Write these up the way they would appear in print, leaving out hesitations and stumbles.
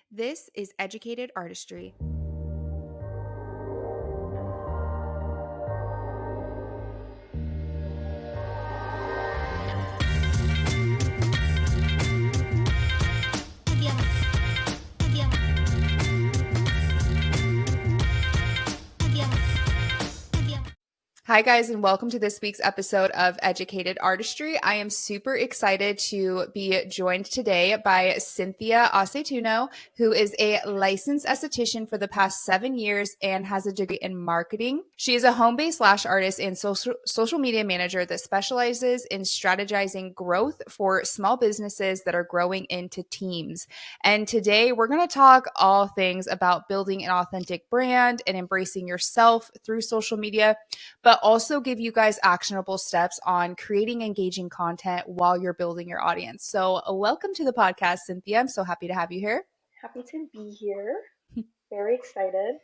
This is Educated Artistry. Hi, guys, and welcome to this week's episode of Educated Artistry. I am super excited to be joined today by Cynthia Aceituno, who is a licensed esthetician for the past 7 years and has a degree in marketing. She is a home-based lash artist and social media manager that specializes in strategizing growth for small businesses that are growing into teams. And today we're going to talk all things about building an authentic brand and embracing yourself through social media, but also give you guys actionable steps on creating engaging content while you're building your audience. So, welcome to the podcast, Cynthia. I'm so happy to have you here. Happy to be here. Very excited.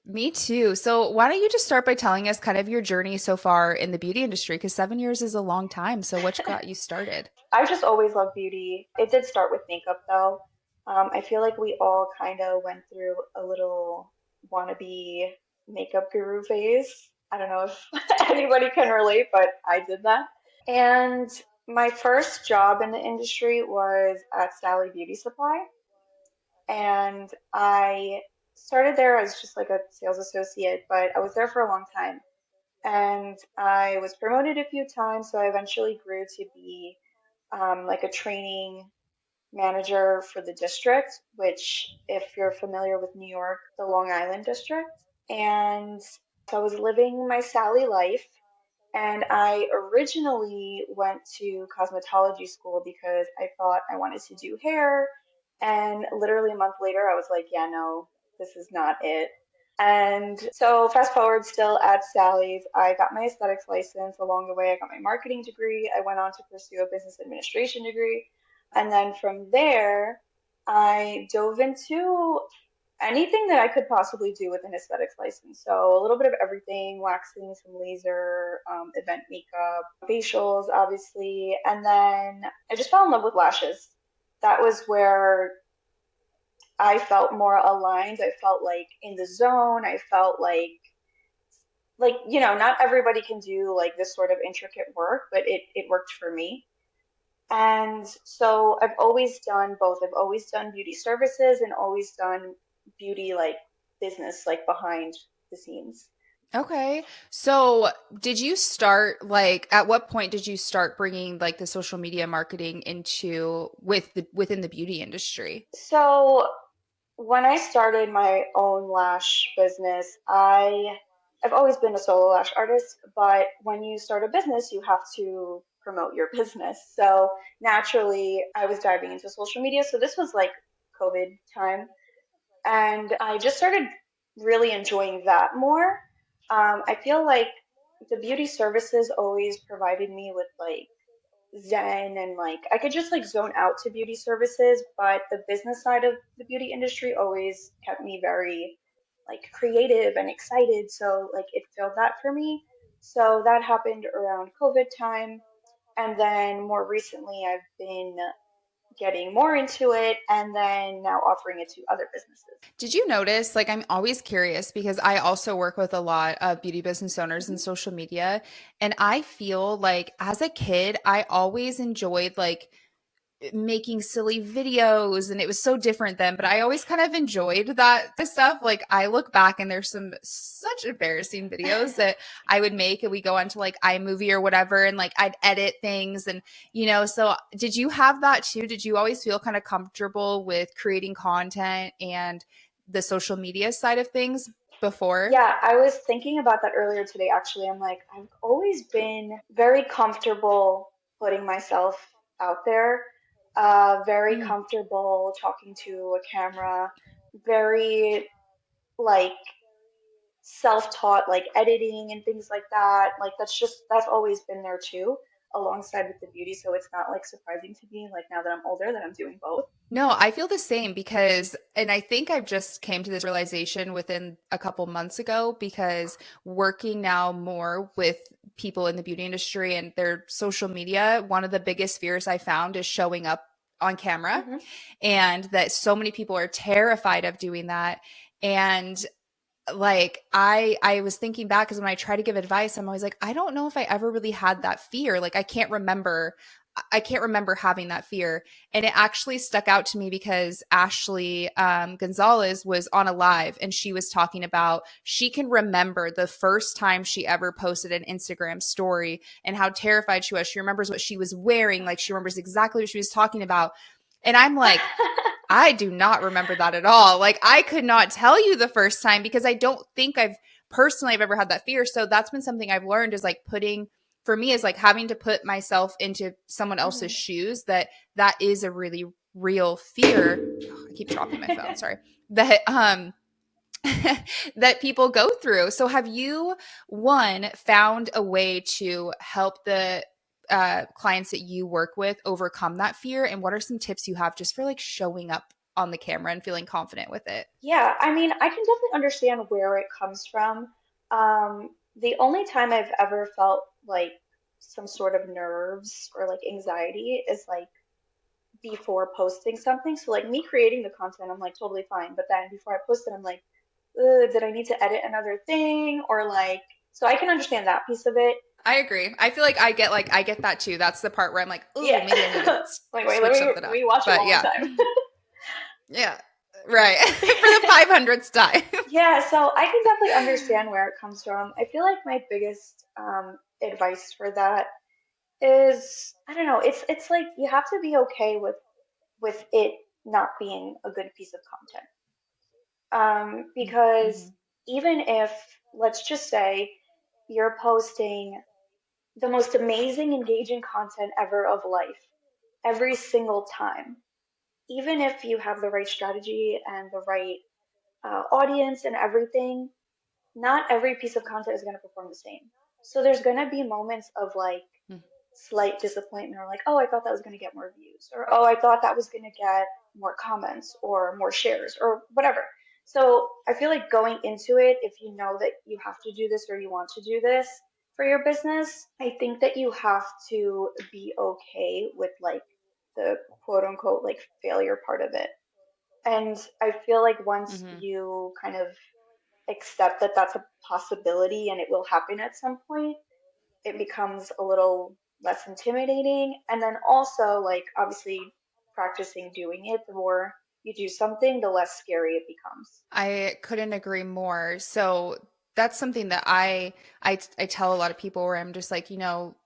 Me too. So, why don't you just start by telling us kind of your journey so far in the beauty industry? Because 7 years is a long time. So, what got you started? I just always loved beauty. It did start with makeup though. I feel like we all kind of went through a little wannabe makeup guru phase. I don't know if anybody can relate, but I did that. And my first job in the industry was at Sally Beauty Supply. And I started there as just like a sales associate, but I was there for a long time. And I was promoted a few times, so I eventually grew to be like a training manager for the district, which, if you're familiar with New York, the Long Island district. And so I was living my Sally life, and I originally went to cosmetology school because I thought I wanted to do hair. And literally a month later, I was like, yeah, no, this is not it. And so, fast forward, still at Sally's, I got my aesthetics license. Along the way, I got my marketing degree. I went on to pursue a business administration degree. And then from there, I dove into anything that I could possibly do with an aesthetics license. So, a little bit of everything, waxing, some laser, event makeup, facials, obviously. And then I just fell in love with lashes. That was where I felt more aligned. I felt like in the zone. I felt not everybody can do like this sort of intricate work, but it worked for me. And so I've always done both. I've always done beauty services and always done beauty like business, like behind the scenes. Okay. So, did you start like at what point did you start bringing like the social media marketing into within the beauty industry? So when I started my own lash business, I've always been a solo lash artist, but when you start a business, you have to promote your business. So naturally, I was diving into social media. So this was like COVID time, and I just started really enjoying that more. I feel like the beauty services always provided me with like zen, and like I could just like zone out to beauty services, but the business side of the beauty industry always kept me very like creative and excited. So like it filled that for me. So that happened around COVID time. And then more recently, I've been getting more into it and then now offering it to other businesses. Did you notice, like, I'm always curious because I also work with a lot of beauty business owners and Mhm. social media. And I feel like as a kid, I always enjoyed like making silly videos and it was so different then, but I always kind of enjoyed that stuff. Like I look back and there's some such embarrassing videos that I would make and we go onto like iMovie or whatever and like I'd edit things and so did you have that too? Did you always feel kind of comfortable with creating content and the social media side of things before? Yeah, I was thinking about that earlier today, actually. I'm like, I've always been very comfortable putting myself out there, very Mm. comfortable talking to a camera, very like self-taught, like editing and things like that. Like that's always been there too, alongside with the beauty. So it's not like surprising to me, like now that I'm older, that I'm doing both. No, I feel the same because, and I think I've just came to this realization within a couple months ago because working now more with people in the beauty industry and their social media, one of the biggest fears I found is showing up on camera, Hmm. and that so many people are terrified of doing that. And like I was thinking back, because when I try to give advice, I'm always like, I don't know if I ever really had that fear. Like I can't remember having that fear. And it actually stuck out to me because Ashley Gonzalez was on a live, and she was talking about she can remember the first time she ever posted an Instagram story and how terrified she was. She remembers what she was wearing. Like she remembers exactly what she was talking about. And I'm like, I do not remember that at all. Like I could not tell you the first time, because I don't think I've ever had that fear. So that's been something I've learned, is like putting, for me, is like having to put myself into someone else's Hmm. shoes, that is a really real fear. Oh, I keep dropping my phone. Sorry. That that people go through. So have you, one, found a way to help the clients that you work with overcome that fear? And what are some tips you have just for like showing up on the camera and feeling confident with it? Yeah, I mean, I can definitely understand where it comes from. The only time I've ever felt like some sort of nerves or like anxiety is like before posting something. So like me creating the content, I'm like totally fine. But then before I post it, I'm like, ugh, did I need to edit another thing? Or like, so I can understand that piece of it. I agree. I feel like I get that too. That's the part where I'm like, Yeah. ooh, maybe I need to Like, wait, switch something let up. me watch it But one more yeah, time. yeah, right. For the 500th time. Yeah, so I can definitely understand where it comes from. I feel like my biggest advice for that is, I don't know, it's like you have to be okay with it not being a good piece of content. Because Mhm. even if, let's just say, you're posting the most amazing, engaging content ever of life every single time, even if you have the right strategy and the right audience and everything, not every piece of content is going to perform the same. So there's going to be moments of like slight disappointment, or like, oh, I thought that was going to get more views, or oh, I thought that was going to get more comments or more shares or whatever. So I feel like going into it, if you know that you have to do this or you want to do this for your business, I think that you have to be okay with like the quote unquote like failure part of it. And I feel like once Mhm. you kind of accept that that's a possibility and it will happen at some point, it becomes a little less intimidating. And then also, like, obviously, practicing doing it, the more you do something, the less scary it becomes. I couldn't agree more. So that's something that I tell a lot of people, where I'm just like,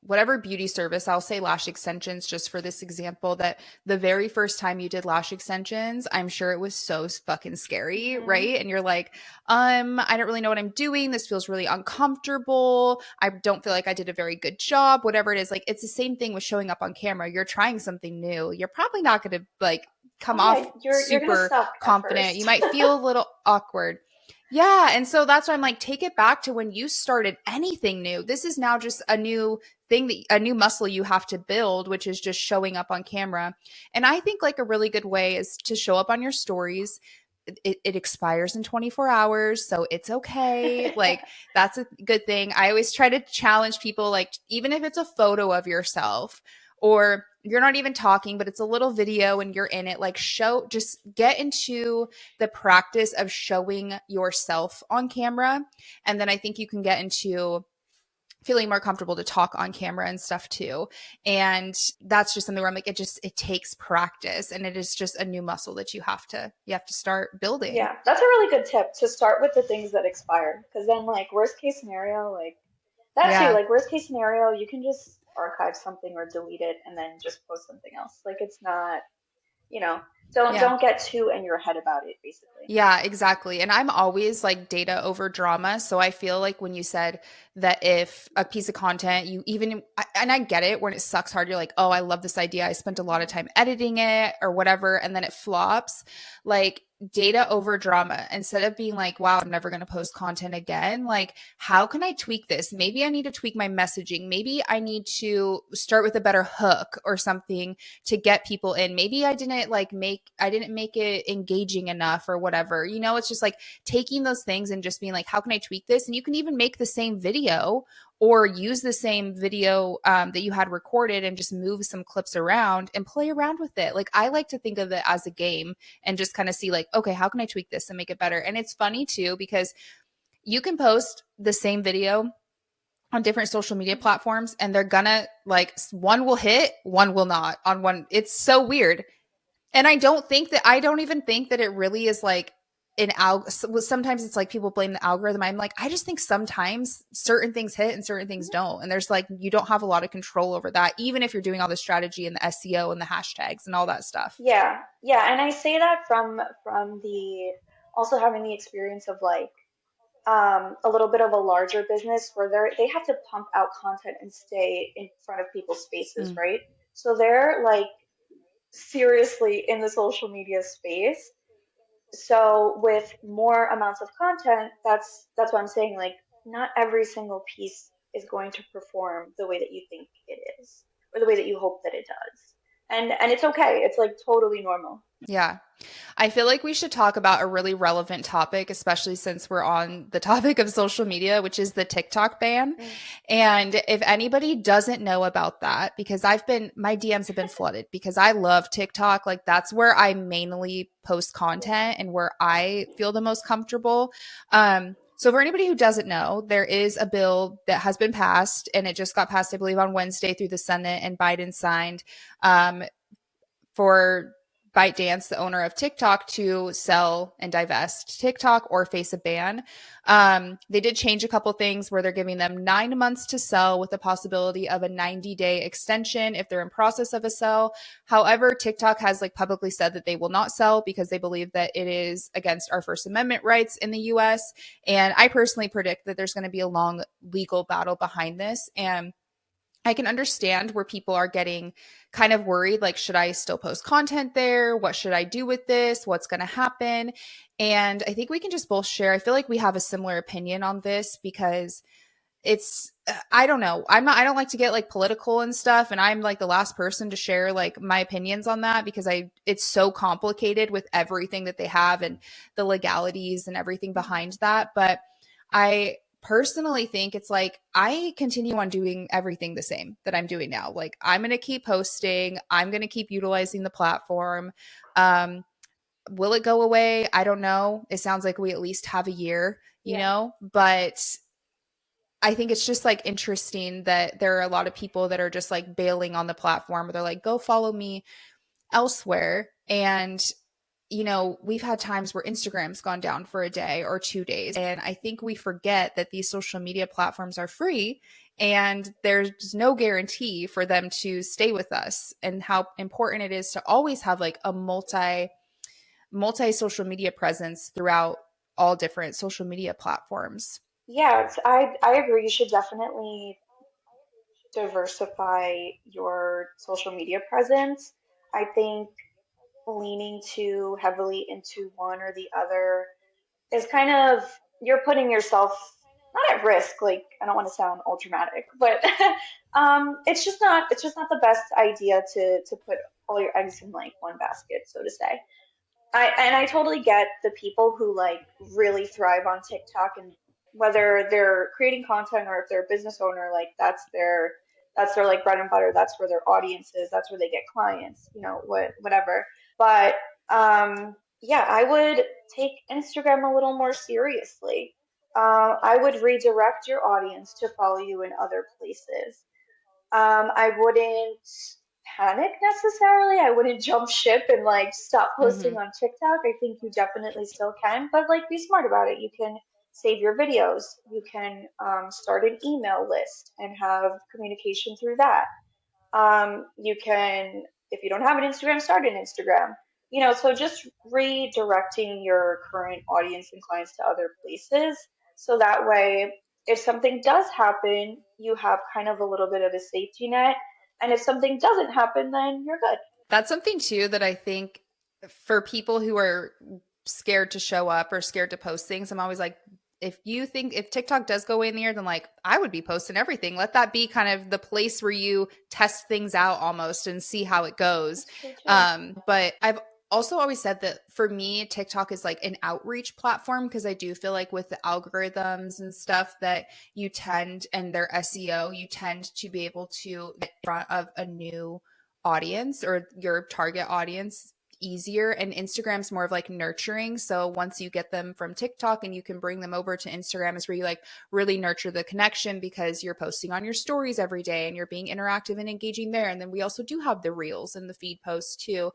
whatever beauty service, I'll say lash extensions just for this example, that the very first time you did lash extensions, I'm sure it was so fucking scary, Hmm. right? And you're like, I don't really know what I'm doing. This feels really uncomfortable. I don't feel like I did a very good job, whatever it is. Like it's the same thing with showing up on camera. You're trying something new. You're probably not going to like Oh come yeah, off you're gonna super suck at confident. You first. might feel a little awkward. Yeah. And so that's why I'm like, take it back to when you started anything new. This is now just a new thing, a new muscle you have to build, which is just showing up on camera. And I think like a really good way is to show up on your stories. It expires in 24 hours, so it's okay. Like that's a good thing. I always try to challenge people, like even if it's a photo of yourself, or you're not even talking, but it's a little video and you're in it, like just get into the practice of showing yourself on camera. And then I think you can get into feeling more comfortable to talk on camera and stuff too. And that's just something where I'm like, it takes practice, and it is just a new muscle that you have to start building. Yeah, that's a really good tip to start with the things that expire. Because then, like, worst case scenario, like, that too, Yeah. like, worst case scenario, you can just archive something or delete it and then just post something else. Like, it's not, you know, Yeah. don't get too in your head about it, basically. Yeah, exactly. And I'm always like data over drama. So I feel like when you said that if a piece of content, and I get it when it sucks hard, you're like, oh, I love this idea. I spent a lot of Mhm. time editing it or whatever. And then it flops. Like data over drama, instead of being like, wow, I'm never going to post content again. Like, how can I tweak this? Maybe I need to tweak my messaging. Maybe I need to start with a better hook or something to get people in. Maybe I didn't like make didn't make it engaging enough or whatever. It's just like taking those things and just being like, how can I tweak this? And you can even make the same video or use the same video that you had recorded and just move some clips around and play around with it. Like, I like to think of it as a game and just kind of see like, okay, how can I tweak this and make it better? And it's funny too, because you can post the same video on different social media Mhm. platforms and they're gonna like, one will hit, one will not on one. It's so weird. And I don't even think that it really is like an sometimes it's like people blame the algorithm. I'm like, I just think sometimes certain things hit and certain things Mhm. don't. And there's like, you don't have a lot of control over that, even if you're doing all the strategy and the SEO and the hashtags and all that stuff. Yeah, yeah, and I say that from the also having the experience of like a little bit of a larger business where they have to pump out content and stay in front of people's faces, Mm, right? So they're like seriously in the social media space. So with more amounts of content, that's what I'm saying. Like not every single piece is going to perform the way that you think it is, or the way that you hope that it does. And it's okay. It's like totally normal. yeah. I feel like we should talk about a really relevant topic, especially since we're on the topic of social media, which is the TikTok ban. Mm. And if anybody doesn't know about that, because my DMs have been flooded because I love TikTok. Like, that's where I mainly post Yeah. content and where I feel the most comfortable. So for anybody who doesn't know, there is a bill that has been passed and it just got passed, I believe, on Wednesday through the Senate, and Biden signed. Um, for ByteDance, the owner of TikTok, to sell and divest TikTok or face a ban. They did change a couple things where they're giving them 9 months to sell with the possibility of a 90-day extension if they're in process of a sell. However, TikTok has like publicly said that they will not sell because they believe that it is against our First Amendment rights in the US. And I personally predict that there's going to be a long legal battle behind this. And I can understand where people are getting kind of worried, like, should I still post content there? What should I do with this? What's going to happen? And I think we can just both share. I feel like we have a similar opinion on this because I don't know. I don't like to get like political and stuff. And I'm like the last person to share like my opinions on that because it's so complicated with everything that they have and the legalities and everything Mhm. behind that. But I personally think it's like I continue on doing everything the same that I'm doing now. Like, I'm going to keep posting, I'm going to keep utilizing the platform. Um, will it go away? I don't know. It sounds like we at least have a year, Yeah. but I think it's just like interesting that there are a lot of people that are just like bailing on the platform. They're like, go follow me elsewhere. And, we've had times where Instagram's gone down for a day or 2 days. And I think we forget that these social media platforms are free and there's no guarantee for them to stay with us, and how important it is to always have like a multi social media presence throughout all different social media platforms. Yeah, I agree. You should definitely diversify your social media presence. I think leaning too heavily into one or the other is kind of you're putting yourself not at risk. Like I don't want to sound all dramatic, but it's just not the best idea to put all your eggs in like one basket, so to say. I totally get the people who like really thrive on TikTok, and whether they're creating content or if they're a business owner, like that's their like bread and butter. That's where their audience is. That's where they get clients. Whatever. But yeah, I would take Instagram a little more seriously. I would redirect your audience to follow you in other places. I wouldn't panic necessarily. I wouldn't jump ship and like stop posting Hmm. on TikTok. I think you definitely still can, but like be smart about it. You can save your videos. You can start an email list and have communication through that. You can, if you don't have an Instagram, start an Instagram. So just redirecting your current audience and clients to other places. So that way, if something does happen, you have kind of a little bit of a safety net. And if something doesn't happen, then you're good. That's something too that I think for people who are scared to show up or scared to post things, I'm always like, if TikTok does go away in the air, then like I would be posting everything. Let that be kind of the place where you test things out almost and see how it goes. That's true too. But also always said that for me, TikTok is like an outreach platform because I do feel like with the algorithms and stuff that you tend and their SEO, you tend to be able to get in front of a new audience or your target audience easier. And Instagram's more of like nurturing. So once you get them from TikTok and you can bring them over to Instagram is where you like really nurture the connection because you're posting on your stories every day and you're being interactive and engaging there. And then we also do have the reels and the feed posts too.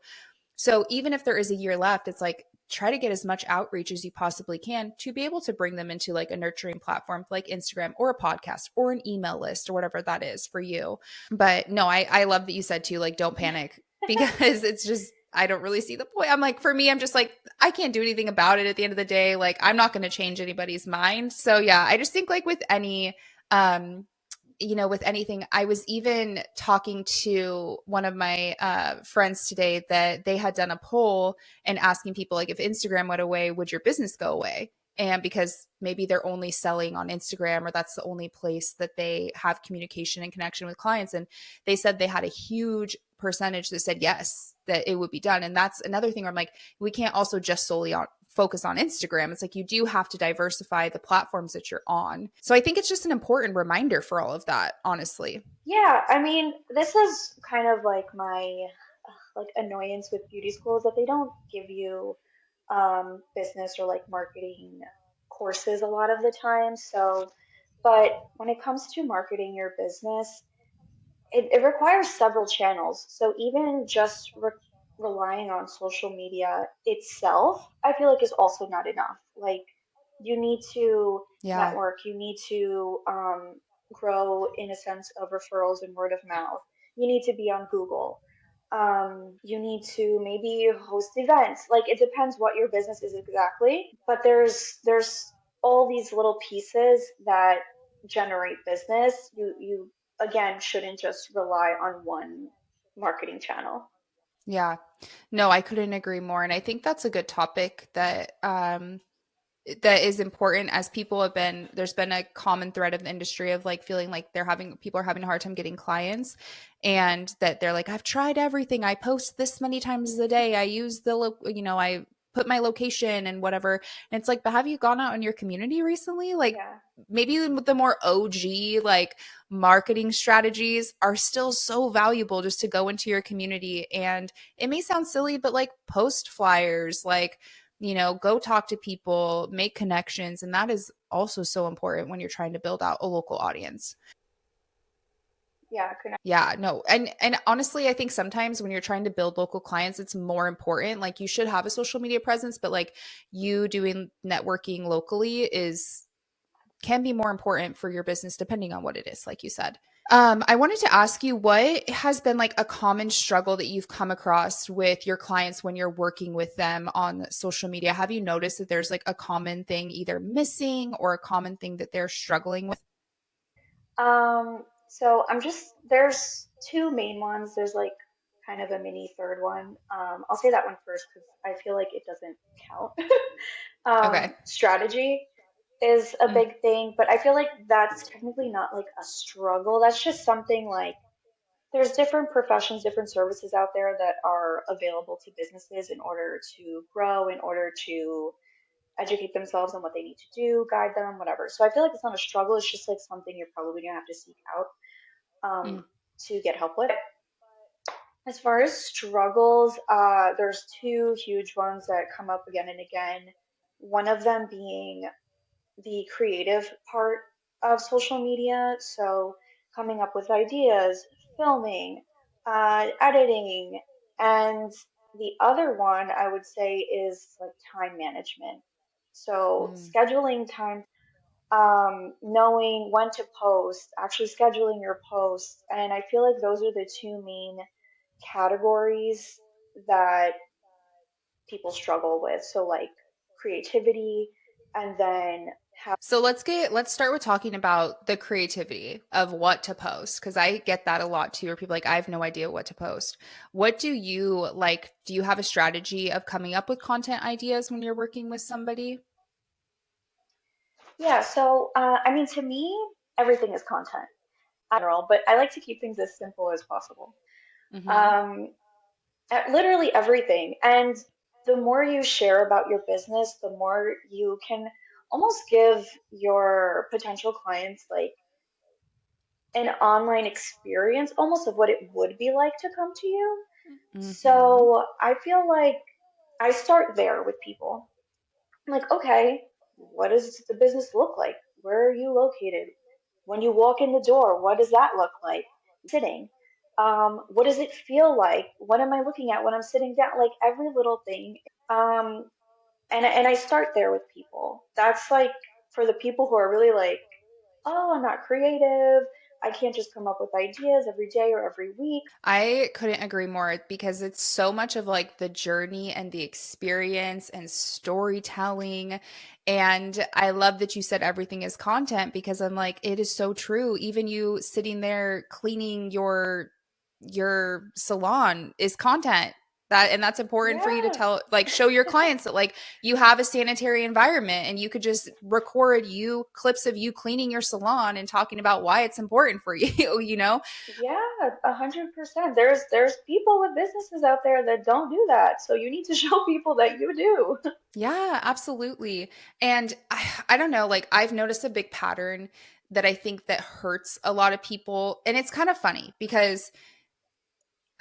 So even if there is a year left, it's like try to get as much outreach as you possibly can to be able to bring them into like a nurturing platform like Instagram or a podcast or an email list or whatever that is for you. But no, I love that you said too, like, don't panic because it's just, I don't really see the point. I'm like, for me, I'm just like, I can't do anything about it at the end of the day. Like, I'm not going to change anybody's mind. So yeah, I just think like with any, with anything, I was even talking to one of my friends today that they had done a poll and asking people like if Instagram went away, would your business go away? And because maybe they're only selling on Instagram or that's the only place that they have communication and connection with clients. And they said they had a huge percentage that said yes, that it would be done. And that's another thing where I'm like, we can't also just solely on focus on Instagram. It's like you do have to diversify the platforms that you're on. So I think it's just an important reminder for all of that, honestly. Yeah, I mean, this is kind of like my like annoyance with beauty schools that they don't give you business or like marketing courses a lot of the time. So, but when it comes to marketing your business, it requires several channels. So even just relying on social media itself, I feel like is also not enough. Like you need to Yeah. network, you need to grow in a sense of referrals and word of mouth. You need to be on Google. You need to maybe host events. Like it depends what your business is exactly, but there's all these little pieces that generate business. You again shouldn't just rely on one marketing channel. Yeah. No, I couldn't agree more. And I think that's a good topic that is important as people have been there's been a common thread of the industry of like feeling like people are having a hard time getting clients and that they're like I've tried everything, I post this many times a day, I use I put my location and whatever, and it's like, but have you gone out in your community recently? Like Yeah. maybe the more OG like marketing strategies are still so valuable just to go into your community. And it may sound silly, but like post flyers, like go talk to people, make connections. And that is also so important when you're trying to build out a local audience. Yeah, Yeah, no. And honestly, I think sometimes when you're trying to build local clients, it's more important. Like you should have a social media presence, but like you doing networking locally is can be more important for your business depending on what it is, like you said. I wanted to ask you what has been like a common struggle that you've come across with your clients when you're working with them on social media. Have you noticed that there's like a common thing either missing or a common thing that they're struggling with? so I'm just there's two main ones. There's like kind of a mini third one. I'll say that one first because I feel like it doesn't count. Okay. Strategy is a Mm, big thing, but I feel like that's technically not like a struggle. That's just something like there's different professions, different services out there that are available to businesses in order to grow, in order to educate themselves on what they need to do, guide them, whatever. So I feel like it's not a struggle. It's just like something you're probably gonna have to seek out mm. to get help with. As far as struggles, there's two huge ones that come up again and again. One of them being the creative part of social media. So coming up with ideas, filming, editing, and the other one I would say is like time management. So Mm. scheduling time, knowing when to post, actually scheduling your posts, and I feel like those are the two main categories that people struggle with. So like creativity and then So let's start with talking about the creativity of what to post because I get that a lot too where people are like I have no idea what to post. What do you like? Do you have a strategy of coming up with content ideas when you're working with somebody? yeah, so I mean, to me, everything is content in general, but I like to keep things as simple as possible. Mhm. Um, literally everything. And the more you share about your business, the more you can almost give your potential clients like an online experience almost of what it would be like to come to you. Mm-hmm. So I feel like I start there with people. I'm like, okay, what does the business look like? Where are you located? When you walk in the door, what does that look like? Sitting. What does it feel like? What am I looking at when I'm sitting down? Like every little thing. Um, and I start there with people. That's like for the people who are really like, oh, I'm not creative. I can't just come up with ideas every day or every week. I couldn't agree more because it's so much of like the journey and the experience and storytelling. And I love that you said everything is content because I'm like, it is so true. Even you sitting there cleaning your salon is content. That and that's important for you to Yeah. tell like show your clients that like you have a sanitary environment and you could just record you clips of you cleaning your salon and talking about why it's important for you, you know? Yeah, 100%. There's people with businesses out there that don't do that. So you need to show people that you do. Yeah, absolutely. And I don't know, like I've noticed a big pattern that I think that hurts a lot of people. And it's kind of funny because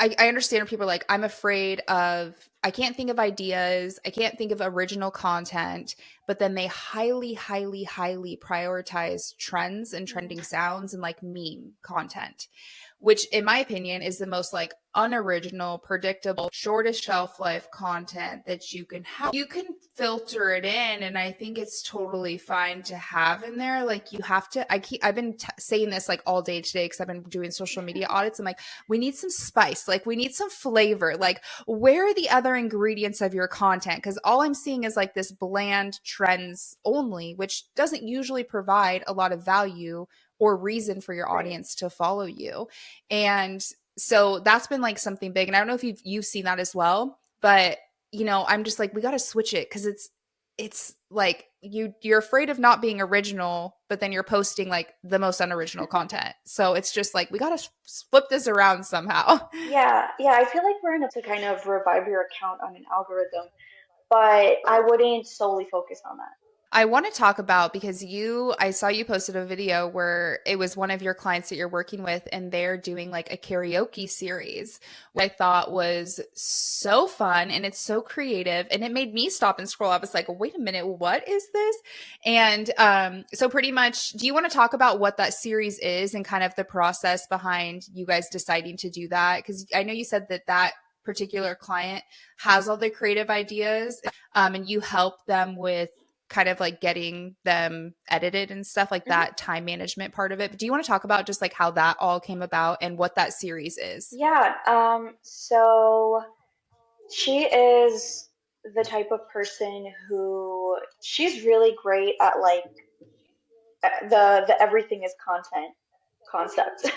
I understand when people are like, I'm afraid of, I can't think of ideas, I can't think of original content, but then they highly, highly, highly prioritize trends and Mm, trending sounds and like meme content, which in my opinion is the most like unoriginal, predictable, shortest shelf life content that you can have. You can filter it in and I think it's totally fine to have in there. Like you have to I've been saying this like all day today cuz I've been doing social media audits. I'm like we need some spice, like we need some flavor. Like where are the other ingredients of your content? Cuz all I'm seeing is like this bland trends only, which doesn't usually provide a lot of value or reason for your right. audience to follow you. And so that's been like something big. And I don't know if you've seen that as well, but you know, I'm just like, we got to switch it because it's like you're afraid of not being original, but then you're posting like the most unoriginal content. So it's just like we got to flip this around somehow. Yeah, yeah, I feel like we're in a to kind of revive your account on an algorithm, but I wouldn't solely focus on that. I want to talk about because I saw you posted a video where it was one of your clients that you're working with, and they're doing like a karaoke series, which I thought was so fun and it's so creative. And it made me stop and scroll. I was like, wait a minute, what is this? And so, pretty much, do you want to talk about what that series is and kind of the process behind you guys deciding to do that? Because I know you said that that particular client has all the creative ideas and you help them with kind of like getting them edited and stuff like Hmm. that time management part of it. But do you want to talk about just like how that all came about and what that series is? Yeah, so she is the type of person who she's really great at like the everything is content concept.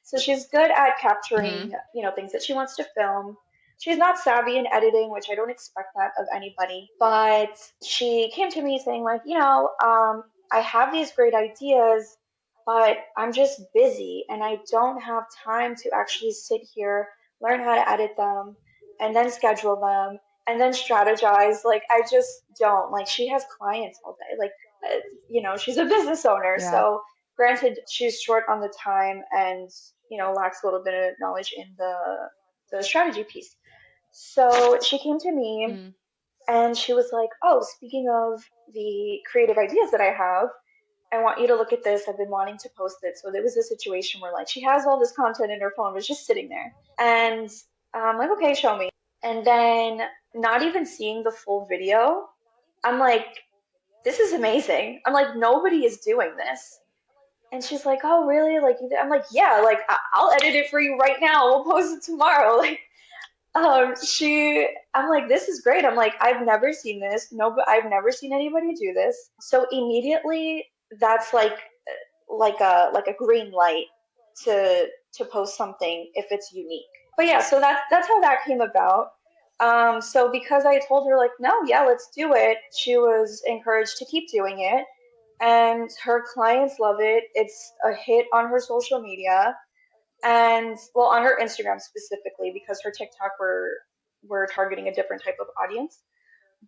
So she's good at capturing, Mm-hmm. things that she wants to film. She's not savvy in editing, which I don't expect that of anybody, but she came to me saying like, I have these great ideas, but I'm just busy and I don't have time to actually sit here, learn how to edit them, and then schedule them, and then strategize. Like I just don't. Like she has clients all day. Like she's a business owner, Yeah. so granted she's short on the time and lacks a little bit of knowledge in the strategy piece. So she came to me Mm. and she was like, oh, speaking of the creative ideas that I have, I want you to look at this. I've been wanting to post it. So there was a situation where like she has all this content in her phone, but it's just sitting there. And I'm like, okay, show me. And then not even seeing the full video, I'm like, this is amazing. I'm like, nobody is doing this. And she's like, oh, really? Like, I'm like, yeah, like, I'll edit it for you right now. We'll post it tomorrow. Like, I'm like, this is great. I'm like, I've never seen this. No, but I've never seen anybody do this. So immediately, that's like a green light to post something if it's unique. But yeah, so that's how that came about. So because I told her like, no, yeah, let's do it, she was encouraged to keep doing it, and her clients love it. It's a hit on her social media. And well, on her Instagram specifically, because her TikTok we're targeting a different type of audience.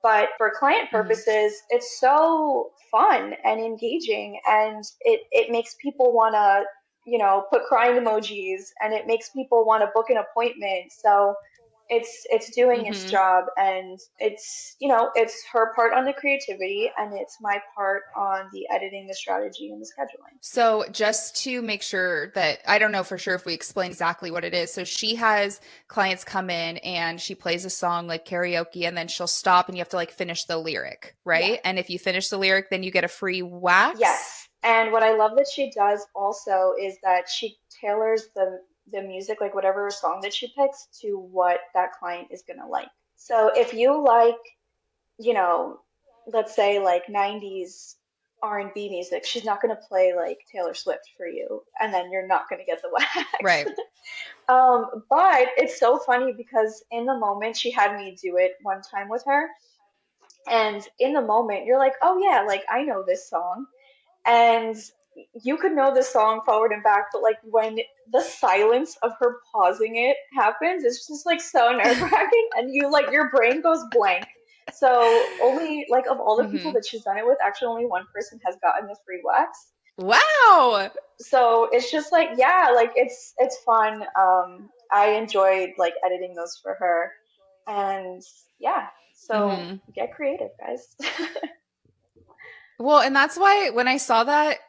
But for client Hmm. purposes, it's so fun and engaging, and it makes people want to, put crying emojis, and it makes people want to book an appointment. So it's doing its Hmm. job, and it's her part on the creativity, and it's my part on the editing, the strategy, and the scheduling. So, just to make sure that I don't know for sure if we explain exactly what it is. So, she has clients come in and she plays a song like karaoke, and then she'll stop and you have to like finish the lyric, Yeah. right? And if you finish the lyric, then you get a free wax. Yes. And what I love that she does also is that she tailors the music, like whatever song that she picks, to what that client is gonna like. So if you like, you know, let's say like 90s R&B music, she's not gonna play like Taylor Swift for you, and then you're not gonna get the wax. Right. But it's so funny because in the moment she had me do it one time with her, and in the moment you're like, oh yeah, like I know this song and you could know the song forward and back, but like when the silence of her pausing it happens, it's just like so nerve-wracking, and you like your brain goes blank. So only like of all the people Hmm. that she's done it with, actually only one person has gotten the free wax. Wow. So it's just like yeah, like it's fun. I enjoyed like editing those for her, and yeah. So Hmm. get creative, guys. Well, and that's why when I saw that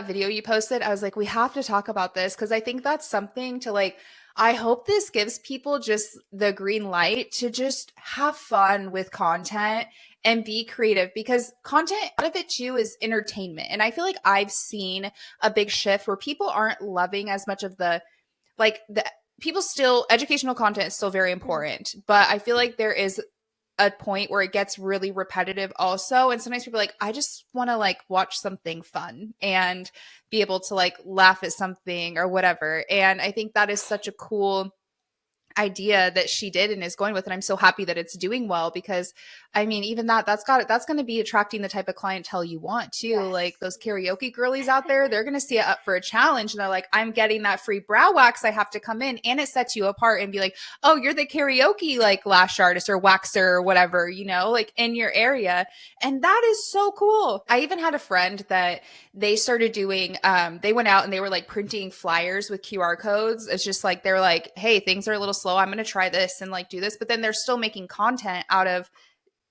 video you posted, I was like, we have to talk about this because I think that's something to like I hope this gives people just the green light to just have fun with content and be creative because content out of it too is entertainment. And I feel like I've seen a big shift where people aren't loving as much of the people still educational content is still very Mhm. important, but I feel like there is a point where it gets really repetitive also, and sometimes people are like I just want to like watch something fun and be able to like laugh at something or whatever, and I think that is such a cool idea that she did and is going with, and I'm so happy that it's doing well because I mean even that's going to be attracting the type of clientele you want too, like Yes. those karaoke girlies out there, they're going to see it up for a challenge and they're like I'm getting that free brow wax, I have to come in, and it sets you apart and be like oh you're the karaoke like lash artist or waxer or whatever, like in your area, and that is so cool. I even had a friend that they started doing they went out and they were like printing flyers with QR codes. It's just like they're like hey things are a little slow, I'm going to try this and like do this, but then they're still making content out of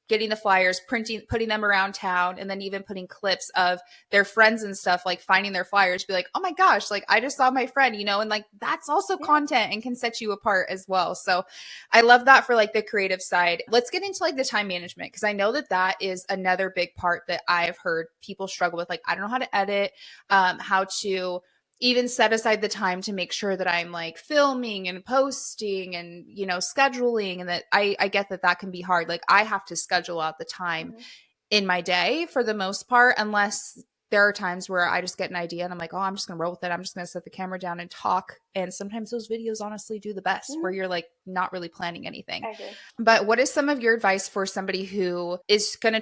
getting the flyers, printing, putting them around town, and then even putting clips of their friends and stuff, like finding their flyers, be like, oh my gosh, like I just saw my friend, and like that's also Yeah. content and can set you apart as well. So I love that for like the creative side. Let's get into like the time management because I know that that is another big part that I've heard people struggle with. Like, I don't know how to edit, how to even set aside the time to make sure that I'm like filming and posting and scheduling, and that I get that that can be hard. Like I have to schedule out the time Mhm. in my day for the most part, unless there are times where I just get an idea and I'm like, oh, I'm just gonna roll with it, I'm just gonna set the camera down and talk, and sometimes those videos honestly do the best where Mhm. you're like not really planning anything. I agree. But what is some of your advice for somebody who is gonna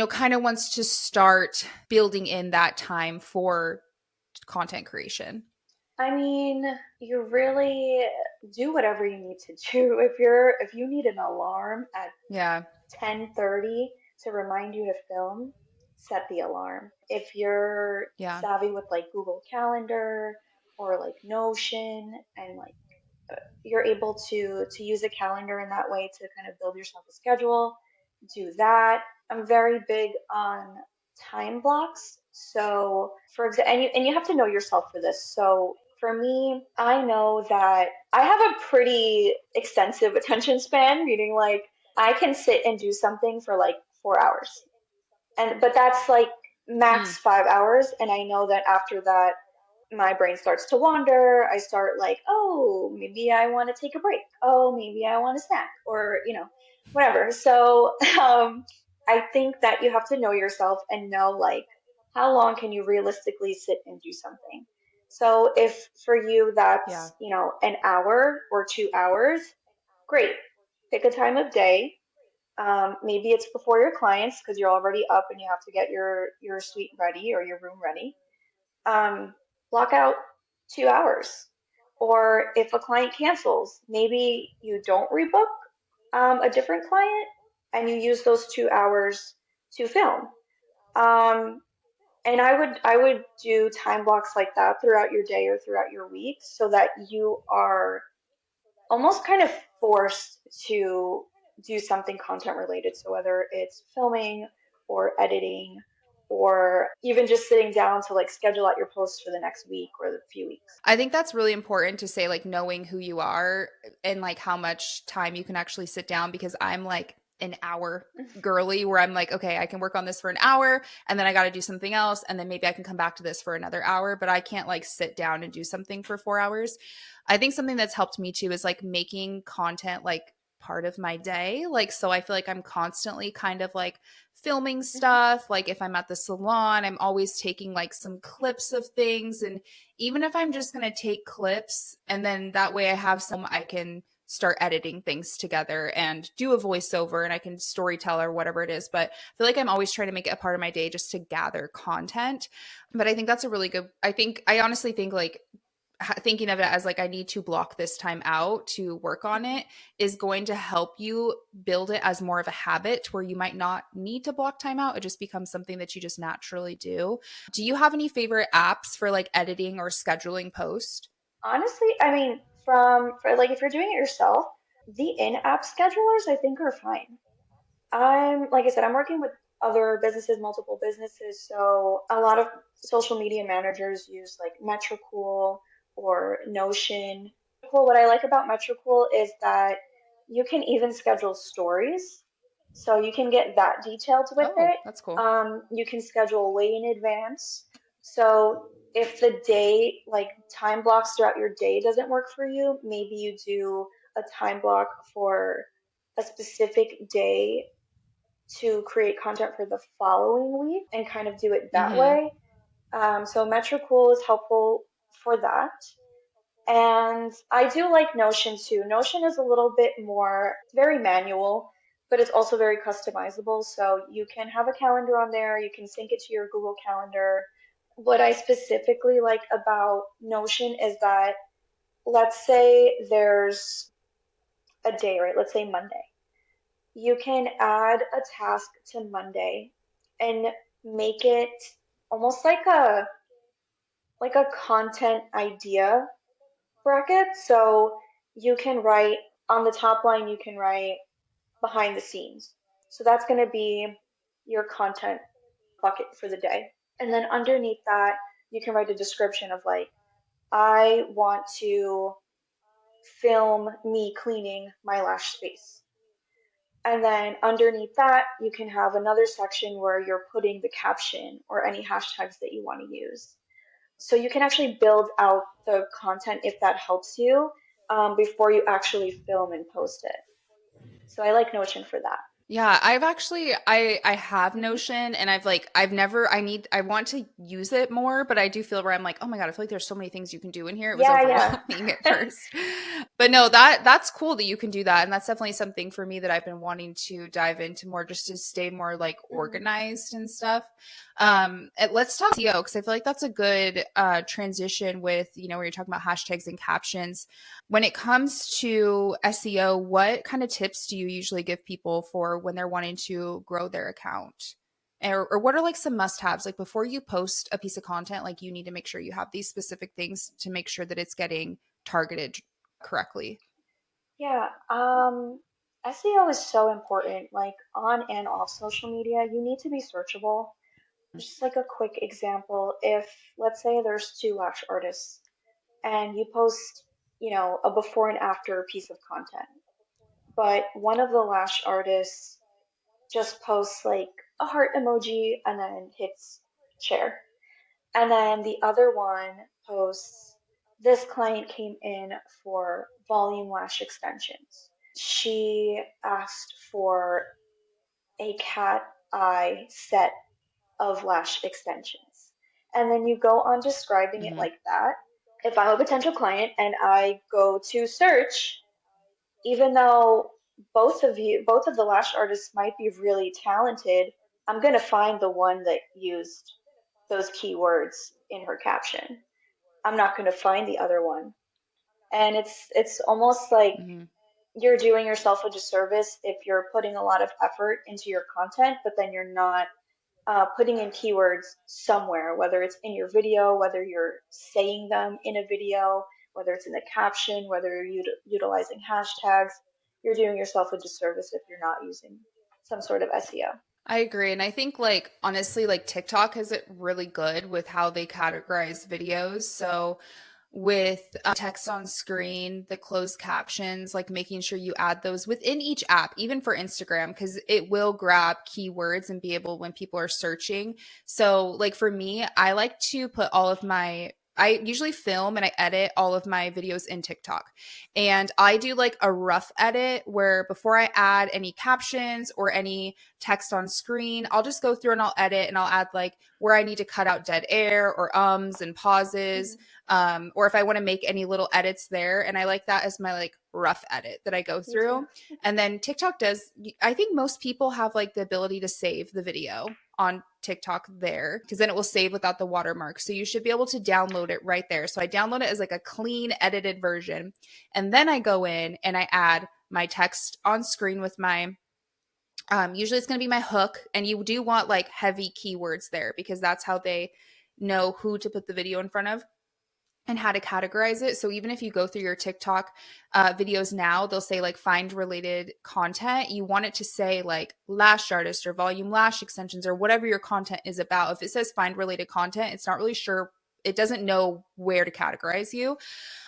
kind of wants to start building in that time for content creation? I mean, you really do whatever you need to do. If you need an alarm at Yeah. 10:30 to remind you to film, set the alarm. If you're Yeah. savvy with like Google Calendar or like Notion, and like you're able to use a calendar in that way to kind of build yourself a schedule, do that. I'm very big on time blocks. So, for example, and you have to know yourself for this. So, for me, I know that I have a pretty extensive attention span, meaning like I can sit and do something for like 4 hours. And but that's like Mm. max 5 hours, and I know that after that my brain starts to wander. I start like, oh, maybe I want to take a break. Oh, maybe I want a snack, or whatever. So I think that you have to know yourself and know like how long can you realistically sit and do something. So if for you Yeah. that's an hour or 2 hours, great. Pick a time of day. Maybe it's before your clients because you're already up and you have to get your suite ready or your room ready. um, Block out 2 hours. Or if a client cancels, maybe you don't rebook a different client and you use those 2 hours to film. Um, and I would do time blocks like that throughout your day or throughout your week so that you are almost kind of forced to do something content related. So whether it's filming or editing or even just sitting down to like schedule out your posts for the next week or the few weeks. I think that's really important to say, like knowing who you are and like how much time you can actually sit down, because I'm like an hour girly where I'm like, okay, I can work on this for an hour and then I got to do something else and then maybe I can come back to this for another hour, but I can't like sit down and do something for 4 hours. I think something that's helped me too is like making content like part of my day. Like, so I feel like I'm constantly kind of like filming Mhm. stuff. Like, if I'm at the salon, I'm always taking like some clips of things. And even if I'm just going to take clips and then that way I have some, I can start editing things together and do a voiceover and I can storytell or whatever it is. But I feel like I'm always trying to make it a part of my day just to gather content. But I think that's a really good, I honestly think like thinking of it as like I need to block this time out to work on Mhm. it is going to help you build it as more of a habit where you might not need to block time out. It just becomes something that you just naturally do. Do you have any favorite apps for like editing or scheduling post? Honestly, I mean, for like if you're doing it yourself, the in-app schedulers I think are fine. Like I said, I'm working with other businesses, multiple businesses, so a lot of social media managers use like Metricool or Notion. What I like about Metricool is that you can even schedule stories, so you can get that detailed with Oh, it. that's cool. You can schedule way in advance. So if the day, like time blocks throughout your day doesn't work for you, maybe you do a time block for a specific day to create content for the following week and kind of do it that Mm-hmm. way. So Metricool is helpful for that. And I do like Notion too. Notion is a little bit more, it's very manual, but it's also very customizable. So you can have a calendar on there, you can sync it to your Google Calendar. What I specifically like about Notion is that, let's say there's a day, right? Let's say Monday. You can add a task to Monday and make it almost like a content idea bracket. So you can write on the top line, you can write behind the scenes. So that's going to be your content bucket for the day. And then underneath that, you can write a description of like, I want to film me cleaning my lash space. And then underneath that, you can have another section where you're putting the caption or any hashtags that you want to use. So you can actually build out the content if that helps you before you actually film and post it. So I like Notion for that. Yeah, I've actually I have Hmm. Notion and I've never I want to use it more, but I do feel where I'm like, "Oh my God, I feel like there's so many things you can do in here." It was Yeah, overwhelming at first. But no, that's cool that you can do that, and that's definitely something for me that I've been wanting to dive into more just to stay more like yeah. organized and stuff. Let's talk SEO because I feel like that's a good transition with, where you're talking about hashtags and captions. When it comes to SEO, what kind of tips do you usually give people for when they're wanting to grow their account? Or what are like some must haves? Like before you post a piece of content, like you need to make sure you have these specific things to make sure that it's getting targeted correctly. Yeah, SEO is so important, like on and off social media. You need to be searchable. Just like a quick example, if let's say there's two lash artists and you post, a before and after piece of content, but one of the lash artists just posts like a heart emoji and then hits share. And then the other one posts, this client came in for volume lash extensions. She asked for a cat eye set of lash extensions. And then you go on describing it Mm-hmm. like that. If I'm a potential client and I go to search, even though both of the lash artists might be really talented, I'm going to find the one that used those keywords in her caption. I'm not going to find the other one. And it's almost like Mhm. you're doing yourself a disservice if you're putting a lot of effort into your content, but then you're not putting in keywords somewhere, whether it's in your video, whether you're saying them in a video, whether it's in the caption, whether you're utilizing hashtags. You're doing yourself a disservice if you're not using some sort of SEO. I agree. And I think, like, honestly, like TikTok has it really good with how they categorize videos. So, with text on screen, the closed captions, like making sure you add those within each app, even for Instagram, because it will grab keywords and be able when people are searching. So, like for me, I like to put all of my I usually film and I edit all of my videos in TikTok. And I do like a rough edit where before I add any captions or any text on screen, I'll just go through and I'll edit and I'll add like where I need to cut out dead air or ums and pauses, Mhm. or if I want to make any little edits there. And I like that as my like rough edit that I go Me too. through. And then TikTok does, I think most people have like the ability to save the video on TikTok there because then it will save without the watermark. So you should be able to download it right there. So I download it as like a clean edited version. And then I go in and I add my text on screen with my usually it's going to be my hook, and you do want like heavy keywords there because that's how they know who to put the video in front of and how to categorize it. So even if you go through your TikTok videos now, they'll say like find related content. You want it to say like lash artist or volume lash extensions or whatever your content is about. If it says find related content, it's not really sure. It doesn't know where to categorize you.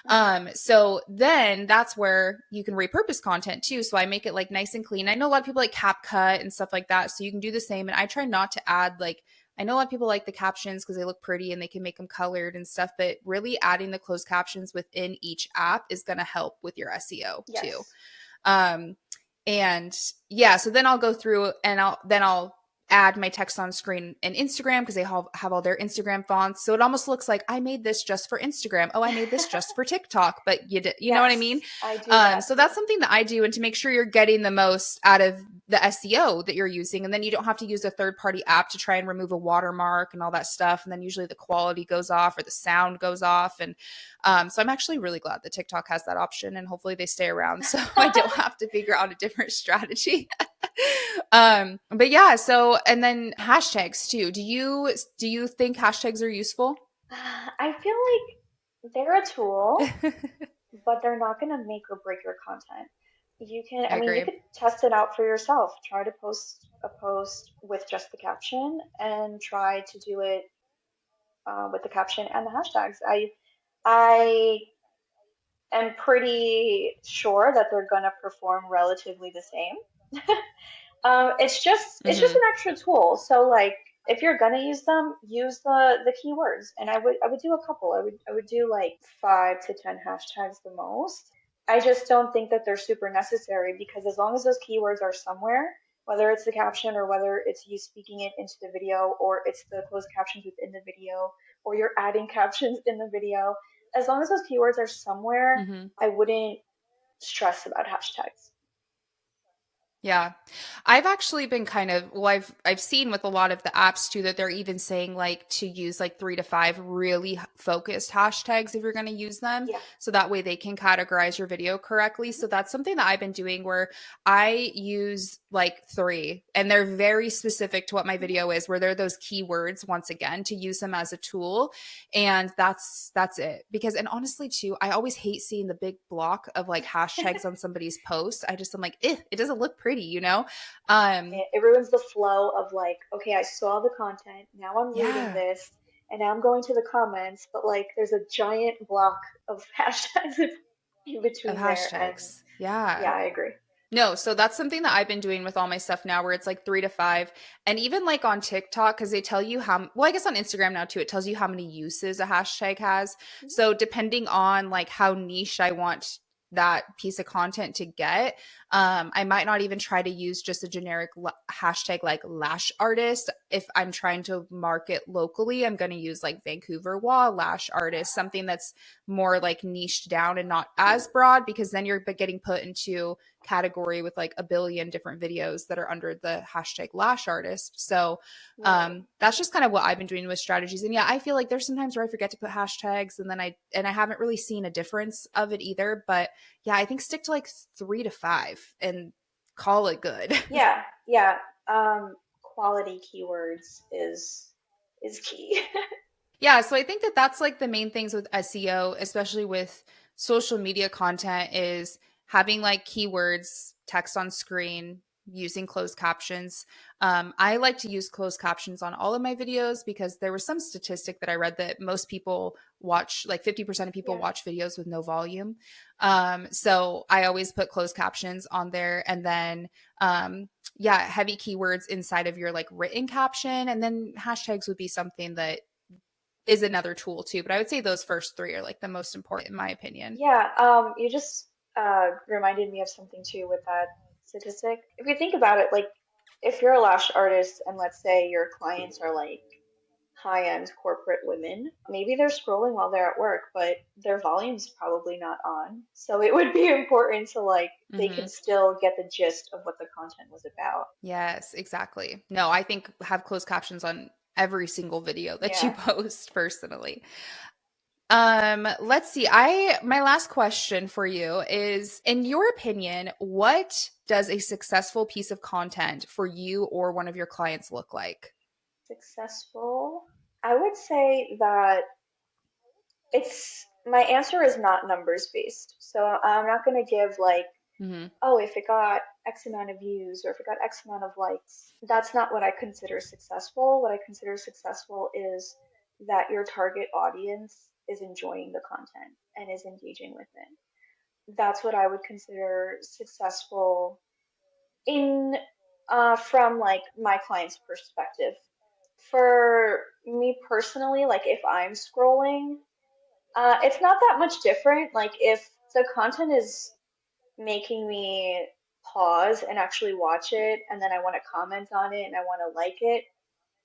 Mhm. So then that's where you can repurpose content too. So I make it like nice and clean. I know a lot of people like CapCut and stuff like that. So you can do the same. And I try not to add like, I know a lot of people like the captions because they look pretty and they can make them colored and stuff, but really adding the closed captions within each app is going to help with your SEO too. Yes. Um, and yeah, so then I'll go through and I'll add my text on screen in Instagram because they have all their Instagram fonts. So it almost looks like I made this just for Instagram. Oh, I made this just for TikTok, but you know what I mean? Yes, I do that So too. that's something that I do, and to make sure you're getting the most out of the SEO that you're using, and then you don't have to use a third party app to try and remove a watermark and all that stuff. And then usually the quality goes off or the sound goes off, and so I'm actually really glad that TikTok has that option, and hopefully they stay around so I don't have to figure out a different strategy. But yeah, so and then hashtags too. Do you think hashtags are useful? I feel like they're a tool, but they're not going to make or break your content. I You agree. could test it out for yourself. Try to post a post with just the caption and try to do it with the caption and the hashtags. I am pretty sure that they're going to perform relatively the same. It's just Hmm. an extra tool. So like if you're gonna use them, use the keywords. And I would do a couple. I would do like 5 to 10 hashtags the most. I just don't think that they're super necessary because as long as those keywords are somewhere, whether it's the caption or whether it's you speaking it into the video or it's the closed captions within the video or you're adding captions in the video, as long as those keywords are somewhere, Hmm. I wouldn't stress about hashtags. Yeah. I've actually been kind of well, I've seen with a lot of the apps too that they're even saying like to use like 3 to 5 really focused hashtags if you're going to use them. Yeah. So that way they can categorize your video correctly. So that's something that I've been doing where I use like three and they're very specific to what my Mhm. video is, where they're those keywords once again to use them as a tool. And that's it. Because and honestly too, I always hate seeing the big block of like hashtags on somebody's post. I'm like, it doesn't look pretty, you know? Um, It ruins the flow of like, okay, I saw the content, now I'm reading yeah, this, and now I'm going to the comments, but like there's a giant block of hashtags in of between there, and hashtags. Yeah. yeah, I agree. No, so that's something that I've been doing with all my stuff now where it's like 3 to 5. And even like on TikTok, because they tell you how, well, I guess on Instagram now too, it tells you how many uses a hashtag has. Mhm. So depending on like how niche I want that piece of content to get, I might not even try to use just a generic hashtag like lash artist. If I'm trying to market locally, I'm going to use like Vancouver Wall lash artist, something that's more like niched down and not as broad, because then you're getting put into category with like a billion different videos that are under the hashtag lash artist. So Right. that's just kind of what I've been doing with strategies. And yeah, I feel like there's sometimes where I forget to put hashtags, and then I haven't really seen a difference of it either. But yeah, I think stick to like 3 to 5 and call it good. Yeah, yeah. Quality keywords is key. Yeah, so I think that that's like the main things with SEO, especially with social media content, is having like keywords, text on screen, using closed captions. I like to use closed captions on all of my videos because there was some statistic that I read that most people watch, like 50% of people Yeah. watch videos with no volume. So I always put closed captions on there, and then yeah, heavy keywords inside of your like written caption, and then hashtags would be something that is another tool too. But I would say those first three are like the most important in my opinion. Yeah, you just reminded me of something too with that statistic. If you think about it, like if you're a lash artist and let's say your clients are like high-end corporate women, maybe they're scrolling while they're at work, but their volume's probably not on. So it would be important to like they can Hmm. still get the gist of what the content was about. Yes, exactly. No, I think have closed captions on every single video that you Yeah. post personally. Let's see. My last question for you is, in your opinion, what does a successful piece of content for you or one of your clients look like? Successful. I would say that my answer is not numbers based. So I'm not going to give like, Hmm. oh, if it got X amount of views or if it got X amount of likes. That's not what I consider successful. What I consider successful is that your target audience is enjoying the content and is engaging with it. That's what I would consider successful in from like my client's perspective. For me personally, like if I'm scrolling, it's not that much different. Like if the content is making me pause and actually watch it, and then I want to comment on it and I want to like it,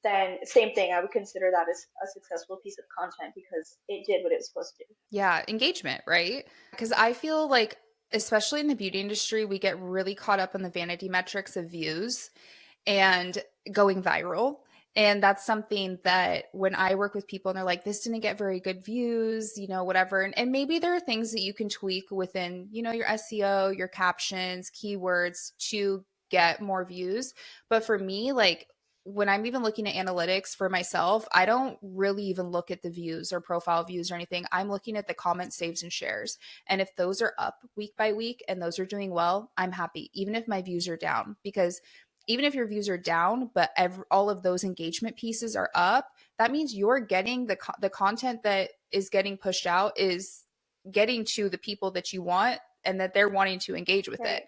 then same thing. I would consider that as a successful piece of content because it did what it was supposed to do. Yeah, engagement, right? Because I feel like, especially in the beauty industry, we get really caught up in the vanity metrics of views and going viral. And that's something that when I work with people and they're like, this didn't get very good views, whatever. And maybe there are things that you can tweak within, your SEO, your captions, keywords to get more views. But for me, like, when I'm even looking at analytics for myself, I don't really even look at the views or profile views or anything. I'm looking at the comments, saves, and shares. And if those are up week by week and those are doing well, I'm happy, even if my views are down, because even if your views are down, but all of those engagement pieces are up, that means you're getting the content that is getting pushed out is getting to the people that you want and that they're wanting to engage with it. Right.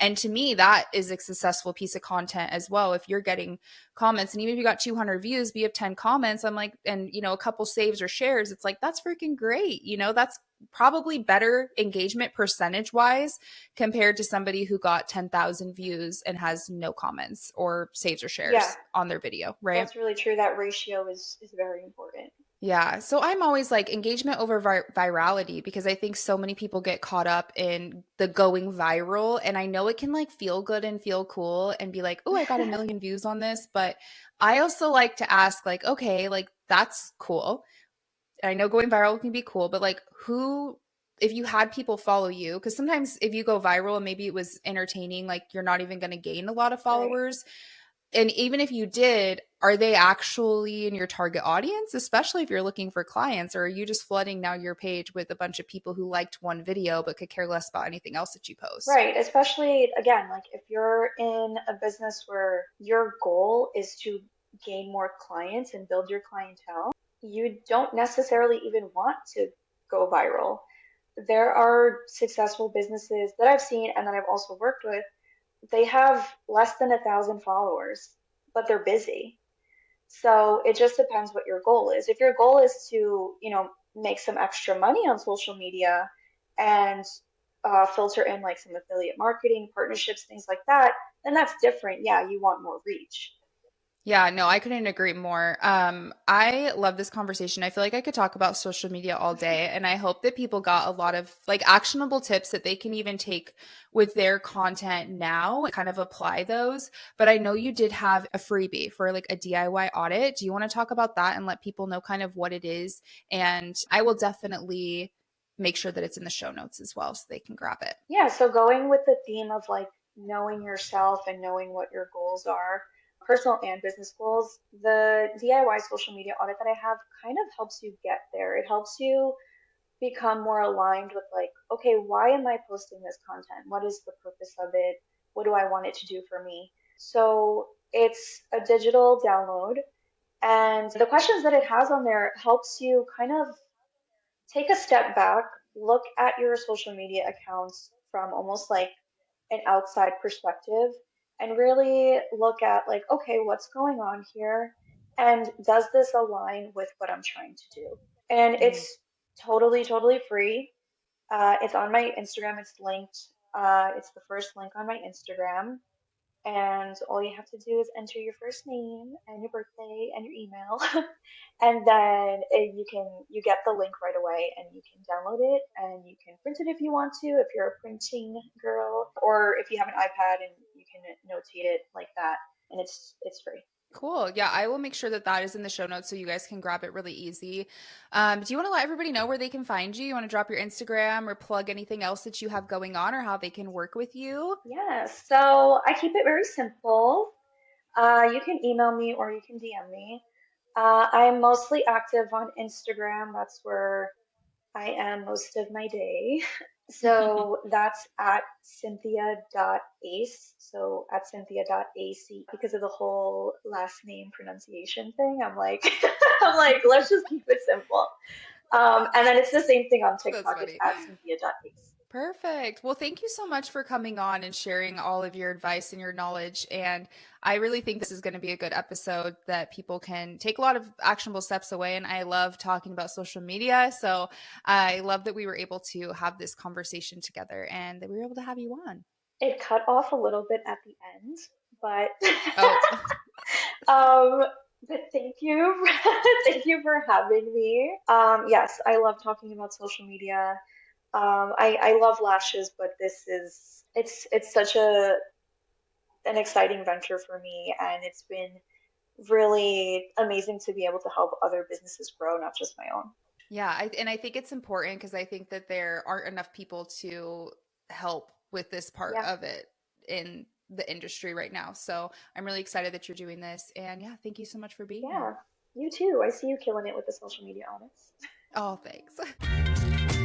And to me, that is a successful piece of content as well. If you're getting comments, and even if you got 200 views, but you have 10 comments, I'm like, and a couple saves or shares, it's like, that's freaking great. That's probably better engagement percentage wise compared to somebody who got 10,000 views and has no comments or saves or Yeah, shares on their video, right? that's really true. That ratio is very important. Yeah. So I'm always like engagement over virality, because I think so many people get caught up in the going viral. And I know it can like feel good and feel cool and be like, oh, I got a million views on this. But I also like to ask, like, okay, like that's cool. I know going viral can be cool, but like if you had people follow you, because sometimes if you go viral and maybe it was entertaining, like you're not even going to gain a lot of Right. followers. And even if you did, are they actually in your target audience, especially if you're looking for clients? Or are you just flooding now your page with a bunch of people who liked one video but could care less about anything else that you post? Right. Especially again, like if you're in a business where your goal is to gain more clients and build your clientele, you don't necessarily even want to go viral. There are successful businesses that I've seen and that I've also worked with. They have less than 1,000 followers, but they're busy. So it just depends what your goal is. If your goal is to, make some extra money on social media and filter in like some affiliate marketing, partnerships, things like that, then that's different. Yeah, you want more reach. Yeah, no, I couldn't agree more. I love this conversation. I feel like I could talk about social media all day, and I hope that people got a lot of like actionable tips that they can even take with their content now and kind of apply those. But I know you did have a freebie for like a DIY audit. Do you want to talk about that and let people know kind of what it is? And I will definitely make sure that it's in the show notes as well so they can grab it. Yeah, so going with the theme of like knowing yourself and knowing what your goals are, personal and business goals, the DIY social media audit that I have kind of helps you get there. It helps you become more aligned with like, okay, why am I posting this content? What is the purpose of it? What do I want it to do for me? So it's a digital download, and the questions that it has on there helps you kind of take a step back, look at your social media accounts from almost like an outside perspective, and really look at like, okay, what's going on here? And does this align with what I'm trying to do? And Mm. it's totally free. It's on my Instagram. It's linked. It's the first link on my Instagram. And all you have to do is enter your first name and your birthday and your email. And then you get the link right away and you can download it and you can print it if you want to, if you're a printing girl, or if you have an iPad and you can notate it like that. And it's free. Cool. Yeah, I will make sure that that is in the show notes so you guys can grab it really easy. Do you want to let everybody know where they can find you? You want to drop your Instagram or plug anything else that you have going on or how they can work with you? Yeah, so I keep it very simple. You can email me or you can DM me. I'm mostly active on Instagram. That's where I am most of my day. So that's at cynthia.ace. So at cynthia.ace because of the whole last name pronunciation thing. I'm like, I'm like, let's just keep it simple. And then it's the same thing on That's TikTok. It's funny. at cynthia.ace. Perfect. Well, thank you so much for coming on and sharing all of your advice and your knowledge. And I really think this is going to be a good episode that people can take a lot of actionable steps away. And I love talking about social media. So I love that we were able to have this conversation together and that we were able to have you on. It cut off a little bit at the end, but Oh, Um, but thank you, thank you for having me. Yes, I love talking about social media. I love lashes, but this is it's such a an exciting venture for me, and it's been really amazing to be able to help other businesses grow, not just my own. yeah. And I think it's important because I think that there aren't enough people to help with this part Yeah, of it in the industry right now. So I'm really excited that you're doing this. And yeah, thank you so much for being here. yeah. You too. I see you killing it with the social media audits. Oh, thanks.